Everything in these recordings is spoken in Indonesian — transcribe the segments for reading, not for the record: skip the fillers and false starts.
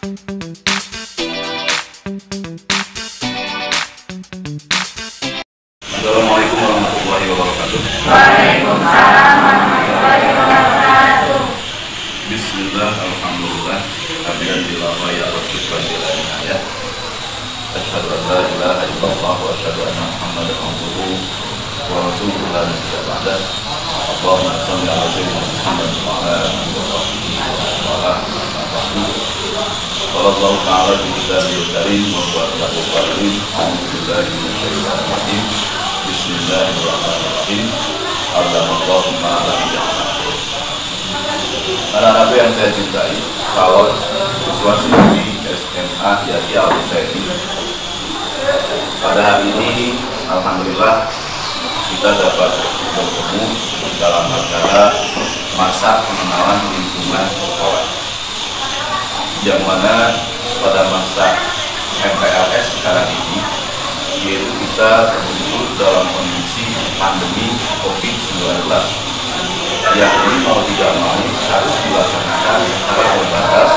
Assalamualaikum warahmatullahi wabarakatuh. Waalaikumsalam warahmatullahi wabarakatuh. Bismillah, alhamdulillah, alhamdulillah ya Rabbil alamin. Asyhadu an la ilaha illallah wa asyhadu anna Muhammadan abduhu wa rasuluhu la nabiyya ba'dah. Allahumma shalli ala sayyidina Muhammad wa ala alihi wa sahbihi wa ala sallallahu ta'ala bi kitabihil karim wa barakatuhu qalim. Alhamdulillahi minasyaitonir rajim. Bismillahirrahmanirrahim. Alhamdulillah ma'ala. Anak-anakku yang saya cintai, calon siswa-siswi SMA Yahya Al-Husaini, pada hari ini alhamdulillah kita dapat bertemu dalam acara masa pengenalan lingkungan sekolah, yang mana pada masa MPLS sekarang ini, yaitu kita berkumpul dalam kondisi pandemi COVID-19 yang ini mau tidak mau harus dilaksanakan secara terbatas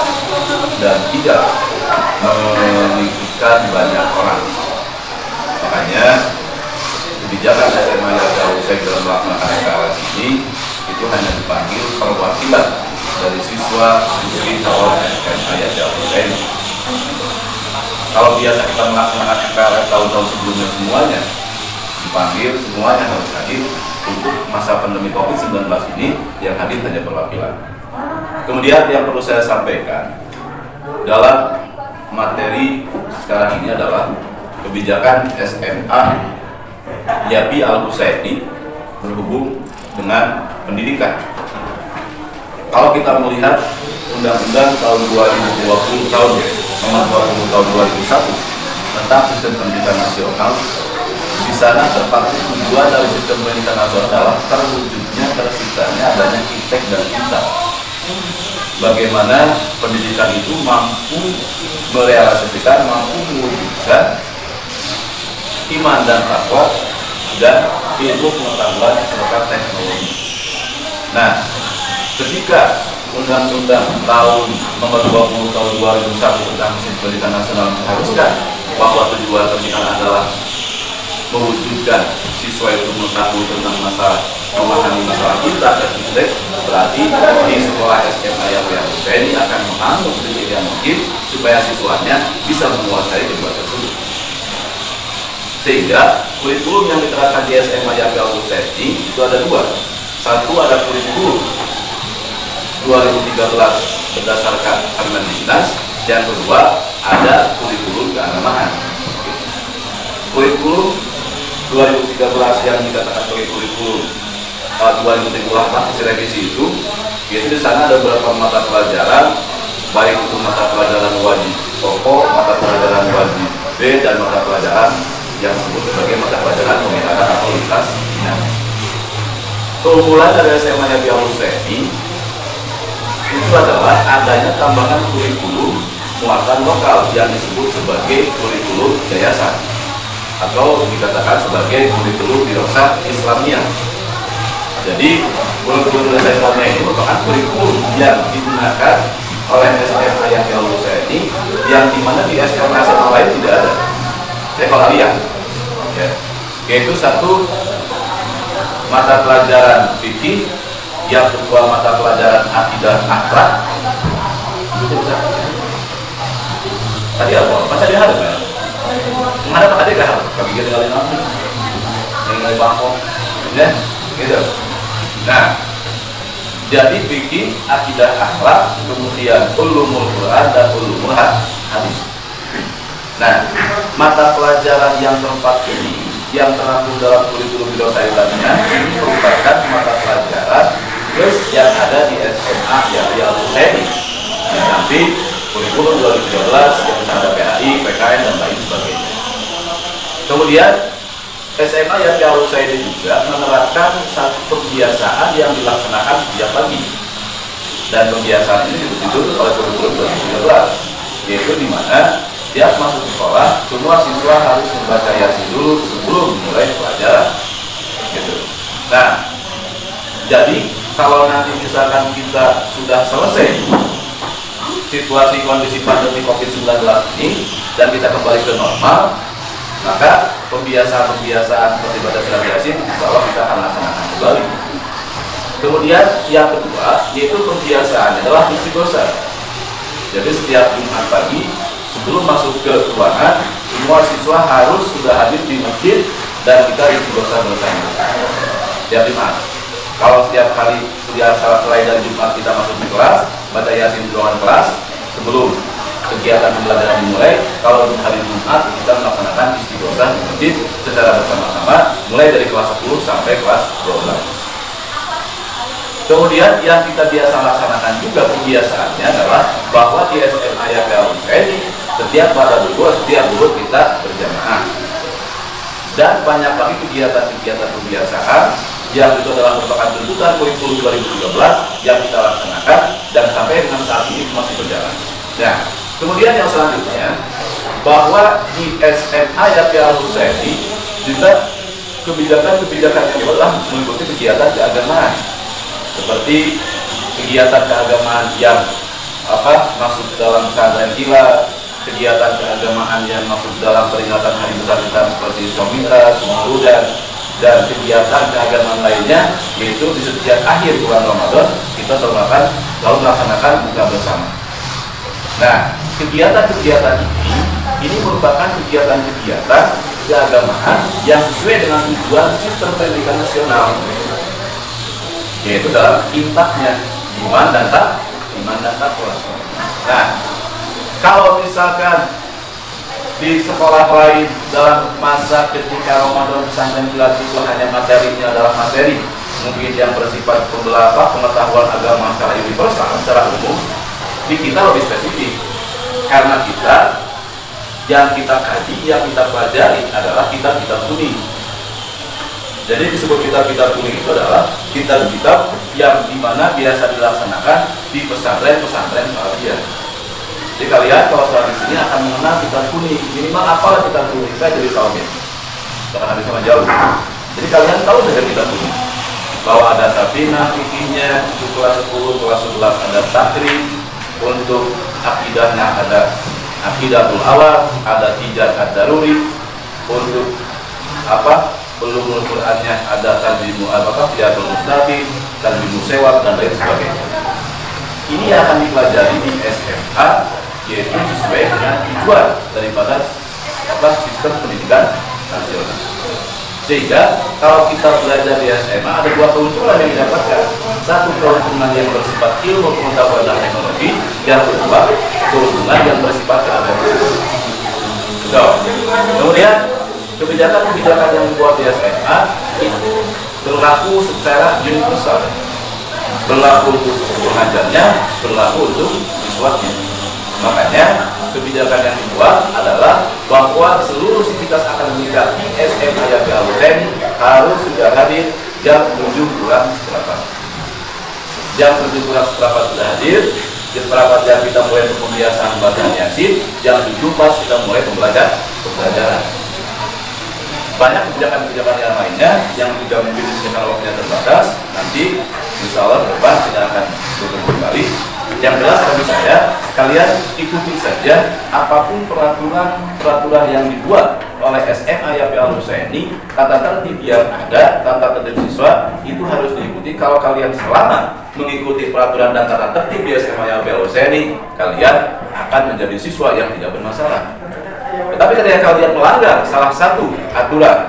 dan tidak melibatkan banyak orang. Makanya kebijakan SMA Yahya Al-Husaini dalam melaksanakan MPLS ini itu hanya dipanggil perwakilan dari siswa-siswi calon SMA Yahya Al-Husaini. Kalau biasa kita melaksanakan MPLS tahun-tahun sebelumnya semuanya dipanggil, semuanya harus hadir. Untuk masa pandemi COVID-19 ini yang hadir hanya perwakilan. Kemudian yang perlu saya sampaikan dalam materi sekarang ini adalah kebijakan SMA Yahya Al-Husaini berhubung dengan pendidikan. Kalau kita melihat Undang-Undang tahun 2020 nomor 20 tahun 2001 tentang sistem pendidikan nasional, di sana terpaku tujuan dari sistem pendidikan nasional adalah terwujudnya terciptanya adanya IPTEK dan IPTA. Bagaimana pendidikan itu mampu merealisasikan, mampu mewujudkan iman dan takwa dan ilmu pengetahuan serta teknologi. Nah, ketika Undang-Undang tahun nomor 20 tahun 2001 tentang sistem pendidikan nasional mengharuskan bahwa tujuan pendidikan adalah mewujudkan siswa itu mengetahui tentang masalah, memahami masalah kita dan IPTEK, berarti di sekolah SMA Yahya Al-Husaini akan mengambil sedikit yang mungkin supaya siswanya bisa menguasai kedua tersebut. Sehingga kurikulum yang diterapkan di SMA Yahya Al-Husaini itu ada dua. Satu ada kurikulum 2013 berdasarkan Permendiknas, yang kedua ada kurikulum keagamaan. Kurikulum 2013 yang dikatakan sebagai kurikulum 2013 hasil revisi itu, yaitu di sana ada beberapa mata pelajaran, baik itu mata pelajaran wajib pokok, mata pelajaran wajib B, dan mata pelajaran yang disebut sebagai mata pelajaran pemetakan atau lintas dinamika. Keunggulan dari SMA Yahya Al-Husaini itu adalah adanya tambahan kurikulum muatan lokal yang disebut sebagai kurikulum yayasan, atau dikatakan sebagai kurikulum dirasah Islamiyah. Jadi kurikulum dirasah Islamiyah ini merupakan kurikulum yang digunakan oleh SMA Yahya Al-Husaini yang dimana di SMA lain tidak ada. Varian, ya. Yaitu satu mata pelajaran fikih, yang kedua mata pelajaran akidah akhlak. Tadi apa? Masa dia harus ya? Mana tak ada kan? Kami kita kali nanti, yang bangkok, ya, gitu. Nah, jadi fikih, akidah akhlak, kemudian ulumul Quran dan ulumul hadis. Nah, mata pelajaran yang keempat ini yang terangkum dalam kurikulum bidang ini merupakan mata pelajaran plus yang ada di SMA Yahya Al-Husaini. Yang nanti kurikulum 2013 yang ada PAI, PKN dan lain sebagainya. Kemudian SMA Yahya Al-Husaini juga menerapkan satu pembiasaan yang dilaksanakan sejak pagi, dan pembiasaan ini dituntut oleh kurikulum 2013, yaitu di mana tiap masuk sekolah semua siswa harus membaca Yasin dulu sebelum mulai pelajaran, gitu. Nah, jadi kalau nanti misalkan kita sudah selesai situasi kondisi pandemi COVID-19 ini dan kita kembali ke normal, maka pembiasaan beribadah surat Yasin insya Allah kita akan laksanakan kembali. Kemudian yang kedua yaitu pembiasaan adalah istighosah. Jadi setiap Jumat pagi sebelum masuk ke ruangan, semua siswa harus sudah hadir di masjid dan kita istighosah bersama. Setiap Jumat. Kalau setiap hari selain dari Jumat kita masuk di kelas, baca Yasin di ruangan kelas sebelum kegiatan pembelajaran dimulai. Kalau untuk hari Jumat kita melaksanakan istighosah di masjid secara bersama-sama mulai dari kelas 10 sampai kelas 12. Kemudian yang kita biasa laksanakan juga kebiasaannya adalah bahwa di SMA YPA ini setiap pada setiap duhur kita berjamaah. Dan banyak lagi kegiatan-kegiatan kebiasaan yang itu adalah merupakan tuntutan kurikulum 2013 yang kita laksanakan dan sampai dengan saat ini masih berjalan. Nah, kemudian yang selanjutnya bahwa di SMA YPA ini juga kebijakan-kebijakan yang adalah mengikuti kegiatan keagamaan seperti kegiatan keagamaan yang masuk dalam pesantren kilat, kegiatan keagamaan yang masuk dalam peringatan hari besar kita seperti Somitra, Sumarudan, dan kegiatan keagamaan lainnya yaitu di setiap akhir bulan Ramadan kita selalu melaksanakan buka bersama. Nah, kegiatan-kegiatan ini merupakan kegiatan-kegiatan keagamaan yang sesuai dengan tujuan sistem pendidikan nasional, yaitu dalam impaknya iman dan takwa. Nah, kalau misalkan di sekolah lain dalam masa ketika Ramadan pesantren kilat itu hanya materinya adalah materi mungkin yang bersifat pengetahuan agama secara universal, secara umum, di kita lebih spesifik karena yang kita kaji, yang kita pelajari adalah kitab-kitab kuning. Jadi disebut kitab-kitab kuning itu adalah kitab-kitab yang dimana biasa dilaksanakan di pesantren-pesantren Salafiyah. Jadi kalian kalau sholat di sini akan mengenal kitab kuning, minimal apalah kitab kuning, saya jadi Salafiyah. Jangan habis sama jauh. Jadi kalian tahu saja kitab kuning. Bahwa ada Safinah fikihnya, untuk kelas 10, kelas 11 ada Takrib, untuk akidahnya ada Aqidatul Awal, ada Tijat Ad-Daruri, untuk Ulumul Qur'annya ada Tarjimul Fiyatul Mustafid, Tarjimul Sewab dan lain sebagainya. Ini akan dipelajari di SMA, yaitu sesuai dengan tujuan daripada sistem pendidikan nasional. Sehingga kalau kita belajar di SMA ada dua keuntungan yang didapatkan. Satu, keuntungan yang bersifat ilmu pengetahuan dan teknologi. Yang kedua, keuntungan yang bersifat keagamaan. Kemudian kebijakan-kebijakan yang dibuat di SMA itu berlaku secara universal, berlaku untuk pengajarnya, berlaku untuk siswanya. Makanya kebijakan yang dibuat adalah bahwa seluruh sivitas akademika di SMA YPA Hussein harus sudah hadir jam 7 kurang seperempat. Jam 7 kurang seperempat sudah hadir. Jam berapa jam kita mulai pembiasaan bacaan Yasin, jam 7 pas kita mulai pembelajaran. Banyak kebijakan-kebijakan yang lainnya yang juga mungkin disediakan waktunya terbatas. Nanti insya Allah ke depan kita akan turun kembali. Yang jelas bagi saya, kalian ikuti saja apapun peraturan yang dibuat oleh SMA YPA Husaini, tata tertib yang ada, tata tertib siswa itu harus diikuti. Kalau kalian selama mengikuti peraturan dan tata tertib di SMA YPA Husaini, kalian akan menjadi siswa yang tidak bermasalah. Tetapi ketika kalian melanggar salah satu aturan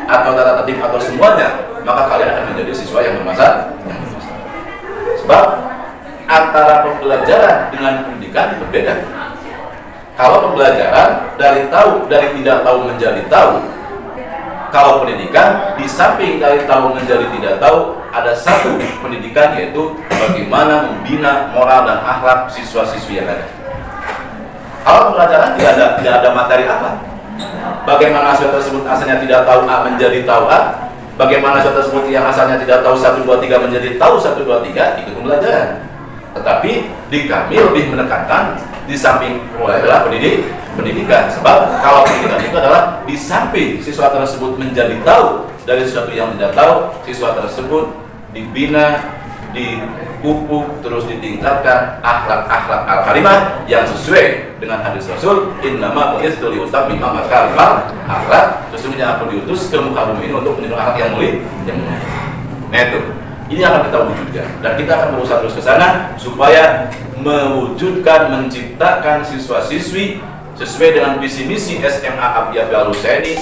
atau tata tertib atau semuanya, maka kalian akan menjadi siswa yang bermasalah. Sebab antara pembelajaran dengan pendidikan berbeda. Kalau pembelajaran dari tidak tahu menjadi tahu. Kalau pendidikan di samping dari tahu menjadi tidak tahu, ada satu pendidikan yaitu bagaimana membina moral dan akhlak siswa-siswi yang ada. Kalau pembelajaran tidak ada materi apa. Bagaimana siswa tersebut asalnya tidak tahu A menjadi tahu A. Bagaimana siswa tersebut yang asalnya tidak tahu 1, 2, 3 menjadi tahu 1, 2, 3 ikut pembelajaran. Tetapi di kami lebih menekankan di samping adalah pendidikan. Sebab kalau pendidikan itu adalah di samping siswa tersebut menjadi tahu dari sesuatu yang tidak tahu, siswa tersebut dibina, dipupuk, terus ditingkatkan akhlak-akhlak al-karimah yang sesuai dengan hadis Rasul, innama bu'itsu liutammima makarimal akhlak, sesungguhnya aku diutus ke muka bumi ini untuk menunjukkan akhlak yang mulia. Nah itu, ini akan kita wujudkan dan kita akan berusaha terus ke sana supaya mewujudkan, menciptakan siswa-siswi sesuai dengan visi misi SMA Abi Al Husaini